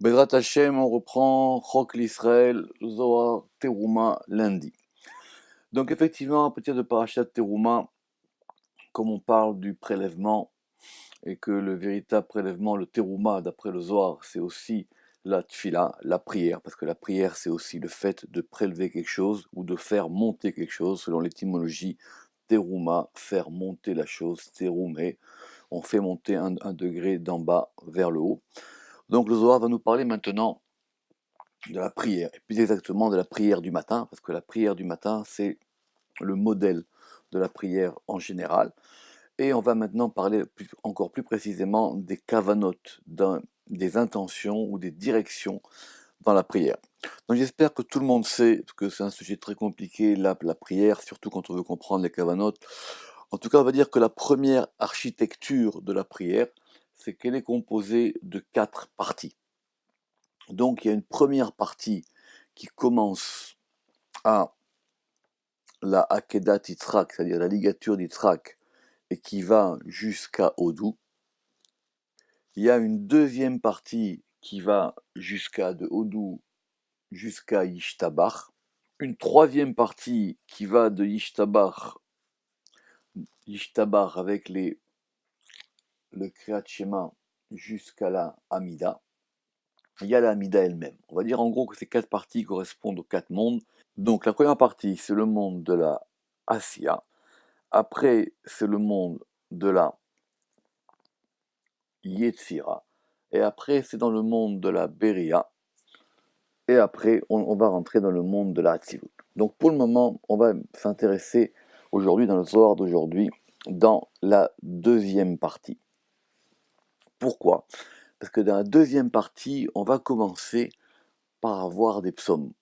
Bezrat Hashem, on reprend Chok l'Israël, Zohar, Teruma, lundi. Donc effectivement, à partir de Parashat Teruma, comme on parle du prélèvement, et que le véritable prélèvement, le Teruma, d'après le Zohar, c'est aussi la tfila, la prière, parce que la prière, c'est aussi le fait de prélever quelque chose ou de faire monter quelque chose, selon l'étymologie, Teruma, faire monter la chose, Terumé, on fait monter un degré d'en bas vers le haut. Donc le Zohar va nous parler maintenant de la prière, et plus exactement de la prière du matin, parce que la prière du matin, c'est le modèle de la prière en général. Et on va maintenant parler encore plus précisément des kavanotes, des intentions ou des directions dans la prière. Donc j'espère que tout le monde sait que c'est un sujet très compliqué, la prière, surtout quand on veut comprendre les kavanotes. En tout cas, on va dire que la première architecture de la prière, c'est qu'elle est composée de 4 parties. Donc il y a une première partie qui commence à la Akedat Yitzhak, c'est-à-dire la ligature d'Yitzhak, et qui va jusqu'à Odou. Il y a une deuxième partie qui va de Odou jusqu'à Yishtabach. Une troisième partie qui va de Yishtabach avec le Kriyat Shema jusqu'à la Hamida. Il y a la Hamida elle-même. On va dire en gros que ces 4 parties correspondent aux 4 mondes. Donc la première partie, c'est le monde de la Asiya. Après, c'est le monde de la Yetzira. Et après, c'est dans le monde de la Beria. Et après, on va rentrer dans le monde de la Hatzilut. Donc pour le moment, on va s'intéresser aujourd'hui, dans le Zohar d'aujourd'hui, dans la deuxième partie. Pourquoi? Parce que dans la deuxième partie, on va commencer par avoir des psaumes,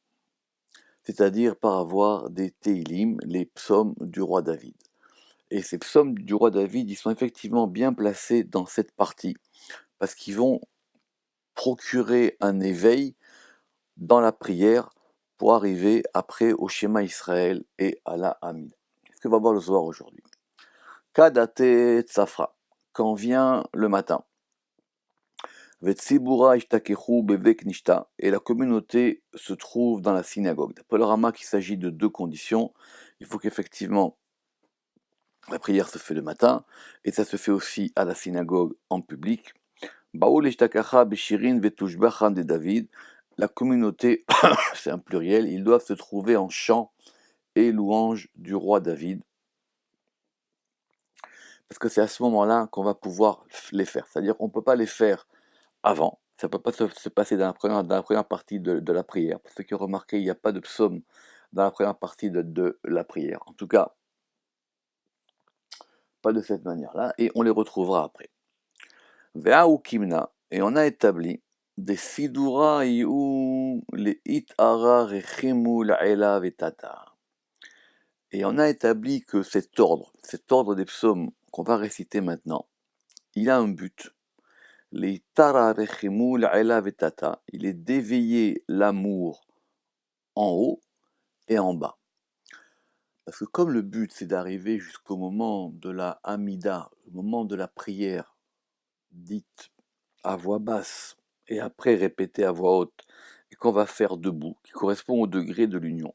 c'est-à-dire par avoir des Teilim, les psaumes du roi David. Et ces psaumes du roi David, ils sont effectivement bien placés dans cette partie, parce qu'ils vont procurer un éveil dans la prière pour arriver après au schéma Israël et à la Hamid. C'est ce que va voir le Zohar aujourd'hui. Kadate Tzafra, quand vient le matin. Vetsibura ishtakechu bevek nishta, et la communauté se trouve dans la synagogue. D'après le Rama, il s'agit de 2 conditions. Il faut qu'effectivement la prière se fait le matin, et ça se fait aussi à la synagogue en public. Baoul ishtakacha beshirin vetushbachan de David, la communauté, c'est un pluriel, ils doivent se trouver en chant et louange du roi David, parce que c'est à ce moment-là qu'on va pouvoir les faire. C'est-à-dire qu'on ne peut pas les faire avant, ça ne peut pas se passer dans la première partie de la prière. Pour ceux qui ont remarqué, il n'y a pas de psaume dans la première partie de la prière. En tout cas, pas de cette manière-là, et on les retrouvera après. Vea ou kimna, et on a établi des sidura iou les itara rechimu la'ela vetata. Et on a établi que cet ordre des psaumes qu'on va réciter maintenant, il a un but. Les tara rechimu la'ela vetata, il est d'éveiller l'amour en haut et en bas. Parce que comme le but c'est d'arriver jusqu'au moment de la Hamida, le moment de la prière dite à voix basse et après répétée à voix haute, et qu'on va faire debout, qui correspond au degré de l'union.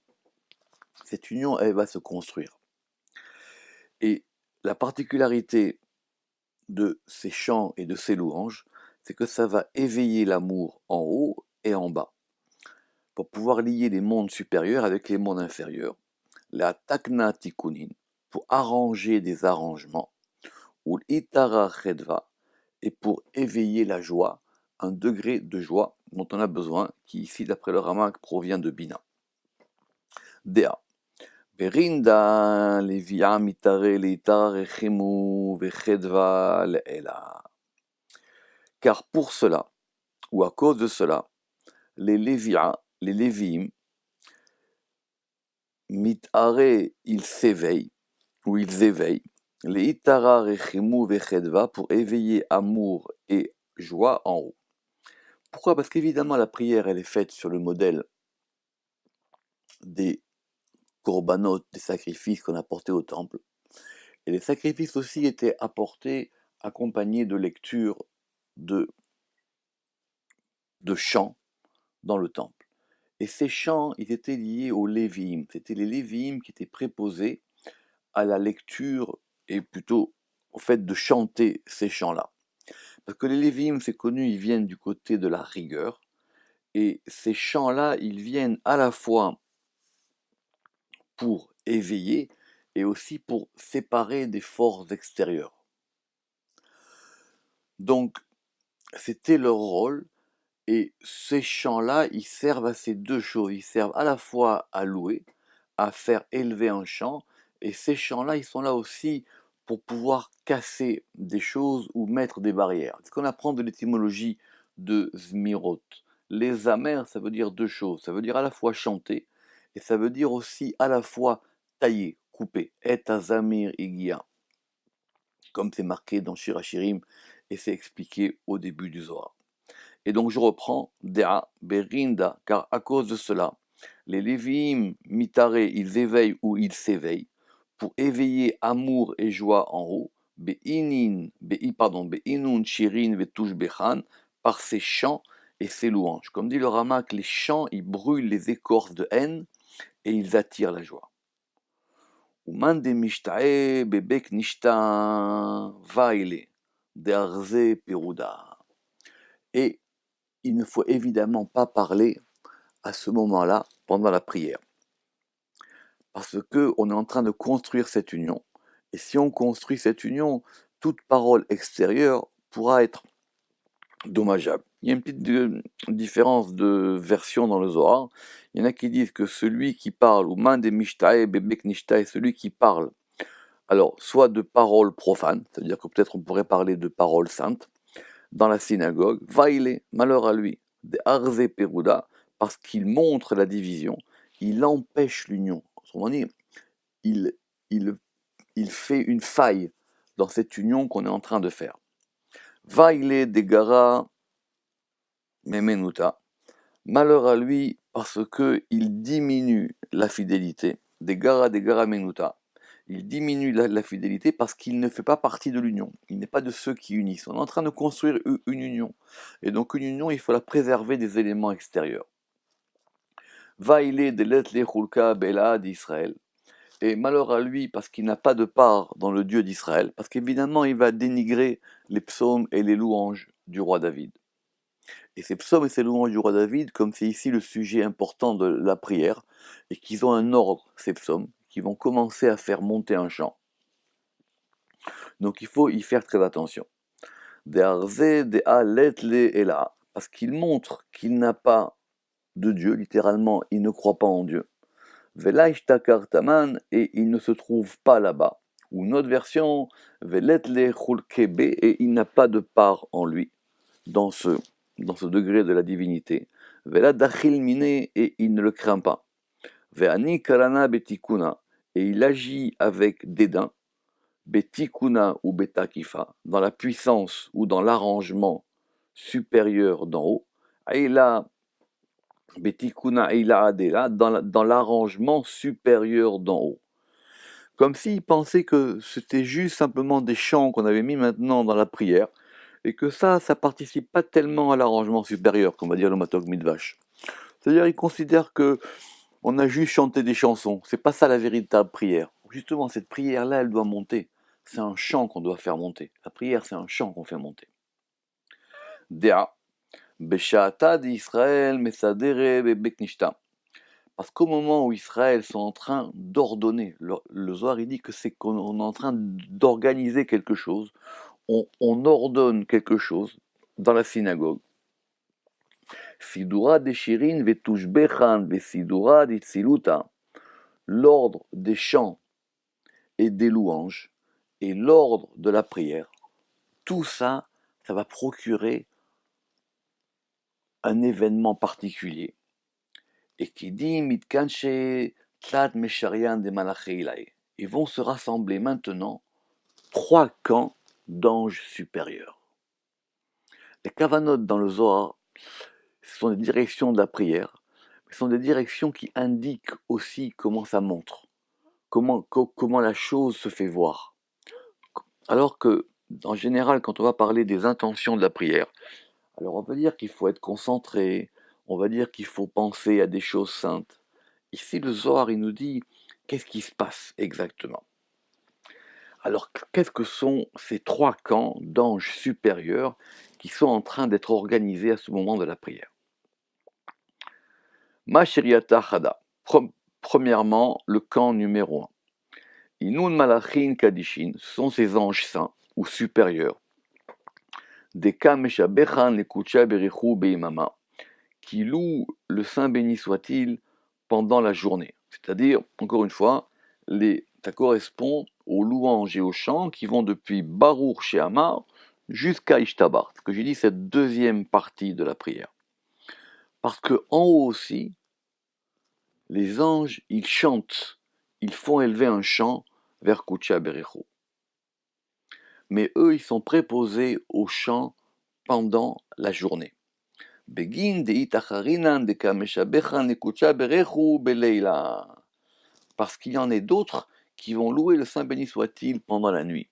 Cette union, elle va se construire. Et la particularité de ces chants et de ces louanges, c'est que ça va éveiller l'amour en haut et en bas, pour pouvoir lier les mondes supérieurs avec les mondes inférieurs. La takna tikunin, pour arranger des arrangements, ou l'itara chedva, et pour éveiller la joie, un degré de joie dont on a besoin, qui ici, d'après le Ramak, provient de Bina. Dea. Berinda levia mitare leitara rechimu vechedva le'ela. Car pour cela, ou à cause de cela, les Lévi'as, les Lévi'im, mitare, ils s'éveillent, ou ils éveillent, les itara rechimu vechedva, pour éveiller amour et joie en haut. Pourquoi? Parce qu'évidemment la prière elle est faite sur le modèle des korbanot, des sacrifices qu'on apportait au temple. Et les sacrifices aussi étaient apportés accompagnés de lecture de de chants dans le temple. Et ces chants, ils étaient liés aux Lévi'im. C'était les Lévi'im qui étaient préposés à la lecture et plutôt au fait de chanter ces chants-là. Parce que les Lévi'im, c'est connu, ils viennent du côté de la rigueur. Et ces chants-là, ils viennent à la fois pour éveiller et aussi pour séparer des forces extérieures. Donc, c'était leur rôle. Et ces chants-là, ils servent à ces deux choses. Ils servent à la fois à louer, à faire élever un chant, et ces chants-là, ils sont là aussi pour pouvoir casser des choses ou mettre des barrières. Ce qu'on apprend de l'étymologie de Zmirot. Les amers, ça veut dire deux choses. Ça veut dire à la fois chanter, et ça veut dire aussi à la fois tailler, couper. Et azamir igia, comme c'est marqué dans Shirachirim, et c'est expliqué au début du Zohar. Et donc je reprends Dea Berinda, car à cause de cela, les Lévi'im mitaré, ils éveillent ou ils s'éveillent pour éveiller amour et joie en haut. Be'inun shirin vetush bechan, par ses chants et ses louanges. Comme dit le Ramak, les chants, ils brûlent les écorces de haine et ils attirent la joie. Uman de mishtae bebek nishta vaile, de arze peruda. Et il ne faut évidemment pas parler à ce moment-là pendant la prière. Parce qu'on est en train de construire cette union. Et si on construit cette union, toute parole extérieure pourra être dommageable. Il y a une petite différence de version dans le Zohar. Il y en a qui disent que celui qui parle, ou man de mishtae, bebek nishtae, celui qui parle, alors soit de paroles profanes, c'est-à-dire que peut-être on pourrait parler de paroles saintes, dans la synagogue, vaile, malheur à lui, de Arze Peruda, parce qu'il montre la division, il empêche l'union. Autrement dit, il, il, il fait une faille dans cette union qu'on est en train de faire. Vaile de Gara Memenuta, malheur à lui parce qu'il diminue la fidélité. De Gara Menuta. Il diminue la fidélité parce qu'il ne fait pas partie de l'union. Il n'est pas de ceux qui unissent. On est en train de construire une union. Et donc une union, il faut la préserver des éléments extérieurs. Vaïlé de l'etle chulka bela d'Israël. Et malheur à lui parce qu'il n'a pas de part dans le Dieu d'Israël. Parce qu'évidemment, il va dénigrer les psaumes et les louanges du roi David. Et ces psaumes et ces louanges du roi David, comme c'est ici le sujet important de la prière, et qu'ils ont un ordre, ces psaumes, qui vont commencer à faire monter un chant. Donc il faut y faire très attention. Parce qu'il montre qu'il n'a pas de Dieu, littéralement, il ne croit pas en Dieu. Et il ne se trouve pas là-bas. Ou une autre version, et il n'a pas de part en lui, dans ce degré de la divinité. Et il ne le craint pas. Et il agit avec dédain. Betikuna ou betakifa, dans la puissance ou dans l'arrangement supérieur d'en haut. Aïla, betikuna aïla adela, dans l'arrangement supérieur d'en haut. Comme s'il pensait que c'était juste simplement des chants qu'on avait mis maintenant dans la prière, et que ça participe pas tellement à l'arrangement supérieur, comme va dire le Matok Midvash. C'est-à-dire, il considère que on a juste chanté des chansons, c'est pas ça la véritable prière. Justement, cette prière-là, elle doit monter. C'est un chant qu'on doit faire monter. La prière, c'est un chant qu'on fait monter. Dea, Beshata d'Israël, Mesadere, Beknishta. Parce qu'au moment où Israël sont en train d'ordonner, le Zohar il dit que c'est qu'on est en train d'organiser quelque chose, on ordonne quelque chose dans la synagogue. Sidura de Shirin vetushbechan vesidura d'Itziluta. L'ordre des chants et des louanges et l'ordre de la prière, tout ça, ça va procurer un événement particulier. Et qui dit mitkanche tlat mesharian de malacheilae. Ils vont se rassembler maintenant 3 camps d'anges supérieurs. Les kavanot dans le Zohar, ce sont des directions de la prière, mais ce sont des directions qui indiquent aussi comment ça montre, comment la chose se fait voir. Alors que, en général, quand on va parler des intentions de la prière, Alors on va dire qu'il faut être concentré, on va dire qu'il faut penser à des choses saintes. Ici le Zohar il nous dit qu'est-ce qui se passe exactement. Alors qu'est-ce que sont ces trois camps d'anges supérieurs qui sont en train d'être organisés à ce moment de la prière? Ma Sheriata Hada. Premièrement, le camp numéro un. Inun Malachin Kadishin, ce sont ces anges saints ou supérieurs. Deka Meshabechan Lekucha Berichu Beimama, qui louent le Saint béni soit-il pendant la journée. C'est-à-dire, encore une fois, ça correspond aux louanges et aux chants qui vont depuis Baruch She'amar jusqu'à Ishtabar. Ce que j'ai dit, cette deuxième partie de la prière. Parce que en haut aussi, les anges, ils chantent, ils font élever un chant vers Kucha Berichu. Mais eux, ils sont préposés au chant pendant la journée. Begin de itacharinan de kameshabechan ekucha berechu beleila. Parce qu'il y en a d'autres qui vont louer le Saint béni soit-il pendant la nuit.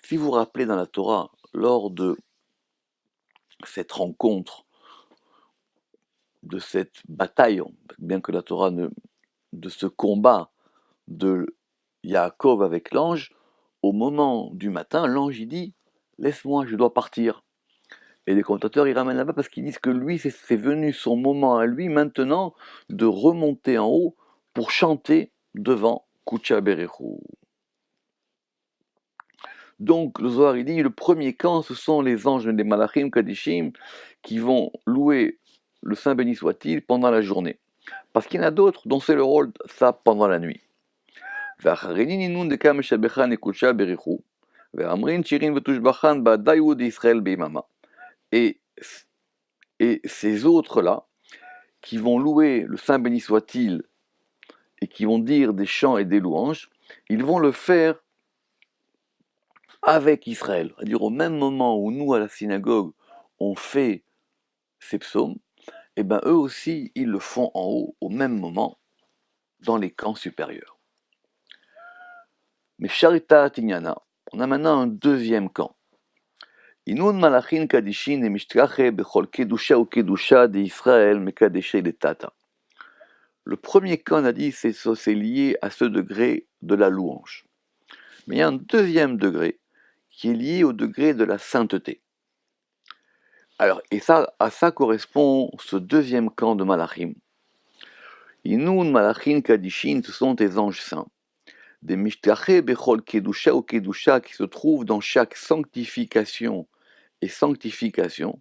Si vous vous rappelez dans la Torah, lors de cette rencontre, de cette bataille, bien que la Torah de ce combat de Yaakov avec l'ange, au moment du matin, l'ange il dit « Laisse-moi, je dois partir ». Et les commentateurs ils ramènent là-bas parce qu'ils disent que lui, c'est venu son moment à lui maintenant de remonter en haut pour chanter devant Kucha Berechu. Donc le Zohar il dit le premier camp, ce sont les anges des Malachim Kadishim qui vont louer le Saint béni soit-il pendant la journée. Parce qu'il y en a d'autres dont c'est le rôle, ça pendant la nuit. Et, et ces autres-là, qui vont louer le Saint béni soit-il, et qui vont dire des chants et des louanges, ils vont le faire avec Israël. C'est-à-dire au même moment où nous, à la synagogue, on fait ces psaumes, et bien eux aussi, ils le font en haut, au même moment, dans les camps supérieurs. Mais Sharita Tinyana, on a maintenant un deuxième camp. Inun malachin kadishin et mishtrache bechol kedusha ou kedusha de Israël mekadeshe de tata. Le premier camp, on a dit, c'est lié à ce degré de la louange. Mais il y a un deuxième degré qui est lié au degré de la sainteté. Alors, et ça, à ça correspond ce deuxième camp de Malachim. Inun Malachin Kadishin, ce sont des anges saints. Des Mishtaché Bechol Kedusha ou Kedusha qui se trouvent dans chaque sanctification et sanctification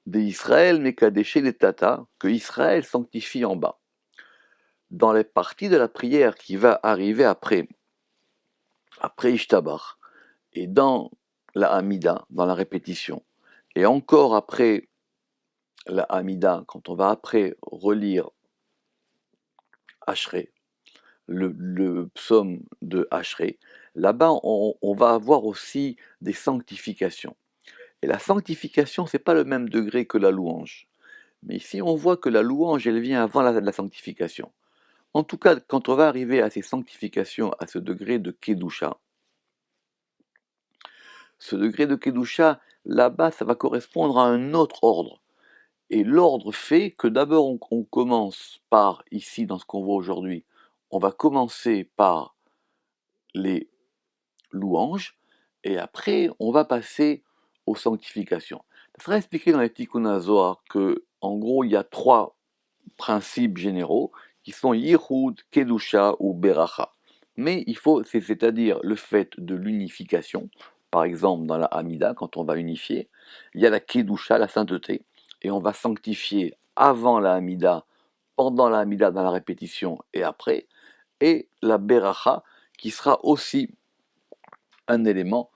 d'Israël, Mekadeshe les Tata, que Israël sanctifie en bas. Dans les parties de la prière qui va arriver après Ishtabar, et dans la Hamida, dans la répétition, et encore après la Hamida, quand on va après relire Ashrei, le psaume de Ashrei, là-bas on va avoir aussi des sanctifications. Et la sanctification, c'est pas le même degré que la louange. Mais ici, on voit que la louange, elle vient avant la sanctification. En tout cas, quand on va arriver à ces sanctifications, à ce degré de Kedusha, ce degré de Kedusha, là-bas, ça va correspondre à un autre ordre. Et l'ordre fait que d'abord, on commence par, ici, dans ce qu'on voit aujourd'hui, on va commencer par les louanges, et après, on va passer aux sanctifications. Ça sera expliqué dans les Tikkun Zohar que, en gros, il y a trois principes généraux qui sont Yichud, Kedusha ou Beracha. Mais il faut, c'est-à-dire le fait de l'unification, par exemple dans la Hamida, quand on va unifier, il y a la Kedusha, la sainteté, et on va sanctifier avant la Hamida, pendant la Hamida dans la répétition et après, et la Beracha, qui sera aussi un élément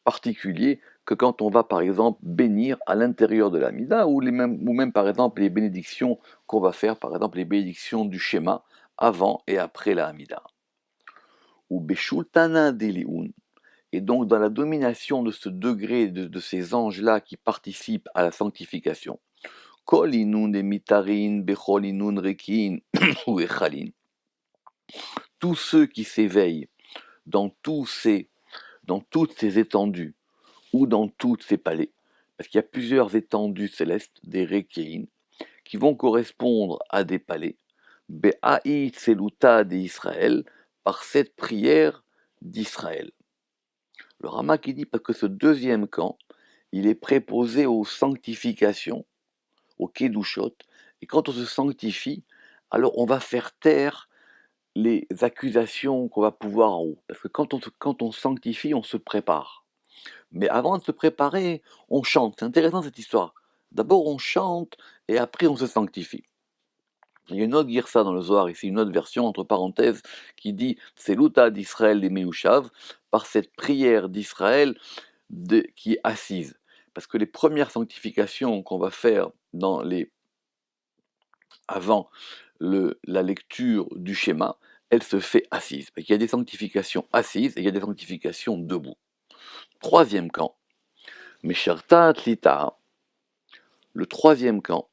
particulier que quand on va par exemple bénir à l'intérieur de la Mida ou même par exemple les bénédictions qu'on va faire, par exemple les bénédictions du schéma avant et après la Hamida. Ou Beshultana Deliun. Et donc dans la domination de ce degré de ces anges-là qui participent à la sanctification. Kol inun de mitarin, bechol inun rekin ou echalin. Tous ceux qui s'éveillent dans toutes ces étendues ou dans tous ces palais. parce qu'il y a plusieurs étendues célestes, des Rekein, qui vont correspondre à des palais, Be'aït Seluta d'Israël, par cette prière d'Israël. Le Rama qui dit parce que ce deuxième camp, il est préposé aux sanctifications, aux Kedushot, et quand on se sanctifie, alors on va faire taire les accusations qu'on va pouvoir en haut. Parce que quand on sanctifie, on se prépare. Mais avant de se préparer, on chante. C'est intéressant cette histoire. D'abord on chante et après on se sanctifie. Il y a une autre girsa dans le Zohar, ici une autre version, entre parenthèses, qui dit c'est l'outa d'Israël des Meushav, par cette prière d'Israël qui est assise. Parce que les premières sanctifications qu'on va faire avant la lecture du schéma, elle se fait assise. Il y a des sanctifications assises et il y a des sanctifications debout. Troisième camp, Meshartat Lita, le troisième camp.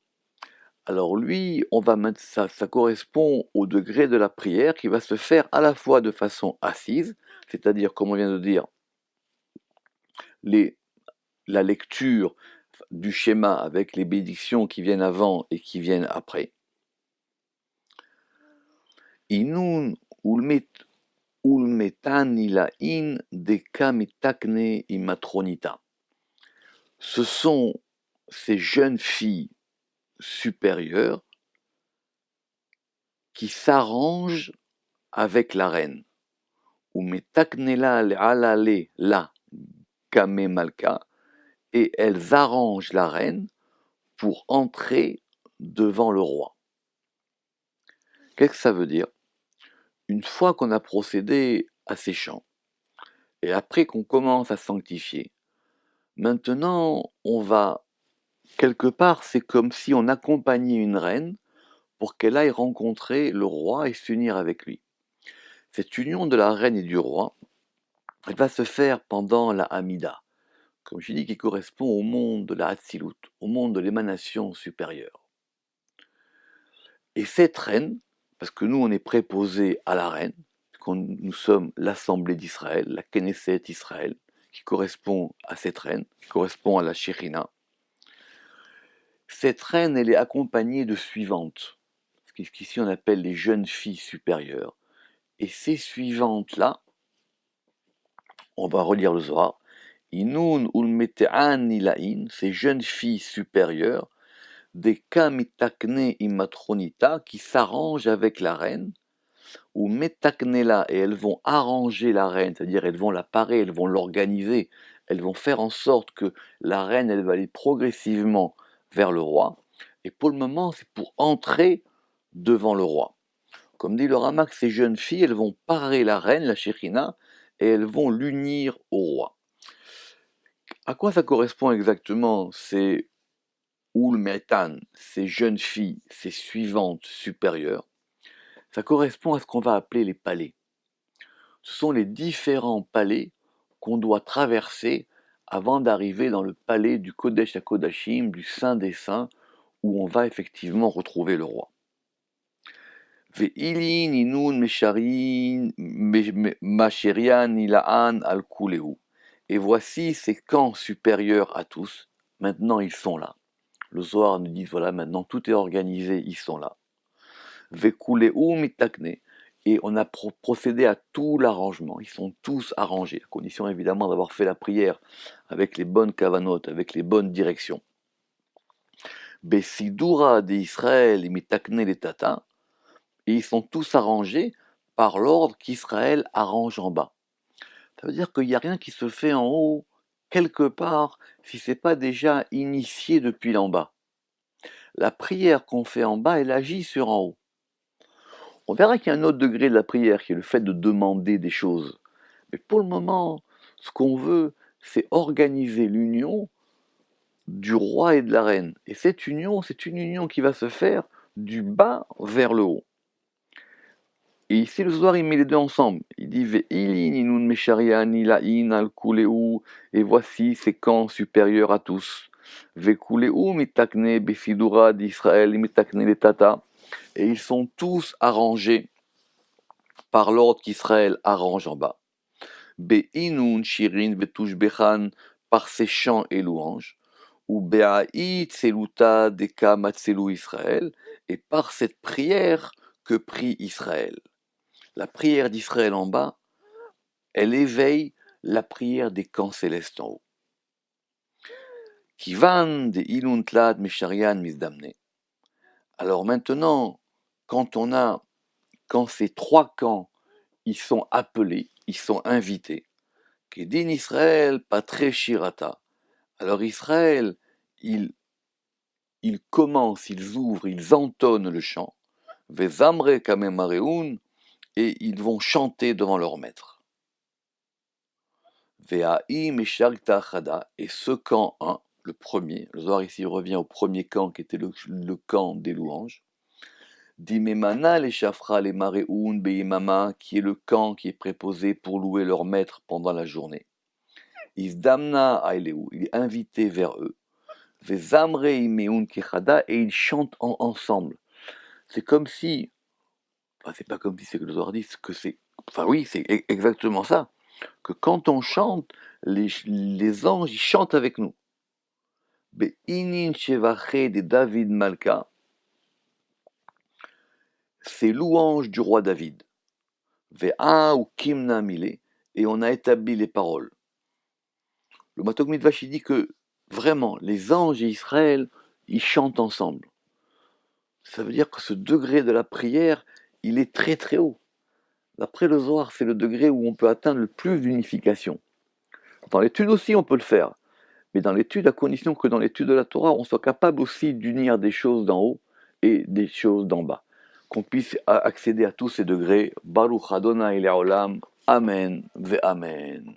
Alors lui, on va mettre ça correspond au degré de la prière qui va se faire à la fois de façon assise, c'est-à-dire, comme on vient de dire, la lecture du schéma avec les bénédictions qui viennent avant et qui viennent après. Inun ulmetanilain dekamitakne imatronita. Ce sont ces jeunes filles supérieures qui s'arrangent avec la reine. Umetaknela alale la kame malka, et elles arrangent la reine pour entrer devant le roi. Qu'est-ce que ça veut dire? Une fois qu'on a procédé à ces chants, et après qu'on commence à sanctifier, maintenant on va, quelque part, c'est comme si on accompagnait une reine pour qu'elle aille rencontrer le roi et s'unir avec lui. Cette union de la reine et du roi, elle va se faire pendant la Hamida, comme je dis, qui correspond au monde de la Hatzilut, au monde de l'émanation supérieure. Et cette reine, parce que nous on est préposés à la reine, nous sommes l'Assemblée d'Israël, la Knesset Israël, qui correspond à cette reine, qui correspond à la Shekhinah. Cette reine, elle est accompagnée de suivantes, ce qu'ici on appelle les jeunes filles supérieures. Et ces suivantes-là, on va relire le Zohar, Inun ulmete'an ilain, ces jeunes filles supérieures, des kamitakne imatronita, qui s'arrangent avec la reine, ou metaknela, et elles vont arranger la reine, c'est-à-dire elles vont la parer, elles vont l'organiser, elles vont faire en sorte que la reine, elle va aller progressivement vers le roi, et pour le moment, c'est pour entrer devant le roi. Comme dit le Ramak, ces jeunes filles, elles vont parer la reine, la Shekhinah, et elles vont l'unir au roi. À quoi ça correspond exactement ces Ulmetan, ces jeunes filles, ces suivantes supérieures? Ça correspond à ce qu'on va appeler les palais. Ce sont les différents palais qu'on doit traverser avant d'arriver dans le palais du Kodesh HaKodashim, du Saint des Saints, où on va effectivement retrouver le roi. Ve'ilin inun masherian ilaan al kuleu. Et voici ces camps supérieurs à tous. Maintenant, ils sont là. Le Zohar nous dit, voilà, maintenant tout est organisé, ils sont là. Ve'kuleu mitakne. Et on a procédé à tout l'arrangement. Ils sont tous arrangés, à condition évidemment d'avoir fait la prière avec les bonnes kavanotes, avec les bonnes directions. Besidura d'Israël mitakne les tata. Et ils sont tous arrangés par l'ordre qu'Israël arrange en bas. Ça veut dire qu'il n'y a rien qui se fait en haut, quelque part, si ce n'est pas déjà initié depuis en bas. La prière qu'on fait en bas, elle agit sur en haut. On verra qu'il y a un autre degré de la prière, qui est le fait de demander des choses. Mais pour le moment, ce qu'on veut, c'est organiser l'union du roi et de la reine. Et cette union, c'est une union qui va se faire du bas vers le haut. Et ici, le Zohar, il met les deux ensemble. Il dit Ve'ilin inun mesharian ilain al kuleu, et voici ces camps supérieurs à tous. Ve'kuleu mitakne besidura d'Israël mitakne les tata. Et ils sont tous arrangés par l'ordre qu'Israël arrange en bas. Be'inun shirin ve'tushbechan, par ses chants et louanges. ou Be'a'i tseluta deka matselu Israël, et par cette prière que prie Israël. La prière d'Israël en bas, elle éveille la prière des camps célestes en haut. Kivan de iluntlad mesharian misdamne. Alors maintenant, quand ces trois camps, ils sont appelés, ils sont invités, Kedin Israël patre shirata. Alors Israël, ils commencent, ils ouvrent, ils entonnent le chant, Vezamre kamemareun, et ils vont chanter devant leur maître. Ve'a'i mesharita chada, et ce camp 1, le premier, le Zohar ici revient au premier camp qui était le camp des louanges, Dimemana les Shafra les Mareun Beimama, qui est le camp qui est préposé pour louer leur maître pendant la journée. Isdamna Aileu, il est invité vers eux. Vezamre Imeun Kechada, et ils chantent ensemble. C'est comme si, enfin c'est pas comme si c'est que le Zohar dit, que c'est, enfin oui, c'est exactement ça, que quand on chante, les anges ils chantent avec nous. Be'inin Shevache de David Malka, c'est louange du roi David. Ve'a ou Kimna Mile, et on a établi les paroles. Le Matok Midvash dit que vraiment, les anges et Israël, ils chantent ensemble. Ça veut dire que ce degré de la prière, il est très très haut. D'après le Zohar, c'est le degré où on peut atteindre le plus d'unification. Dans l'étude aussi, on peut le faire. Mais dans l'étude, à condition que dans l'étude de la Torah, on soit capable aussi d'unir des choses d'en haut et des choses d'en bas. Qu'on puisse accéder à tous ces degrés. Baruch Adonai Le'olam. Amen ve Amen.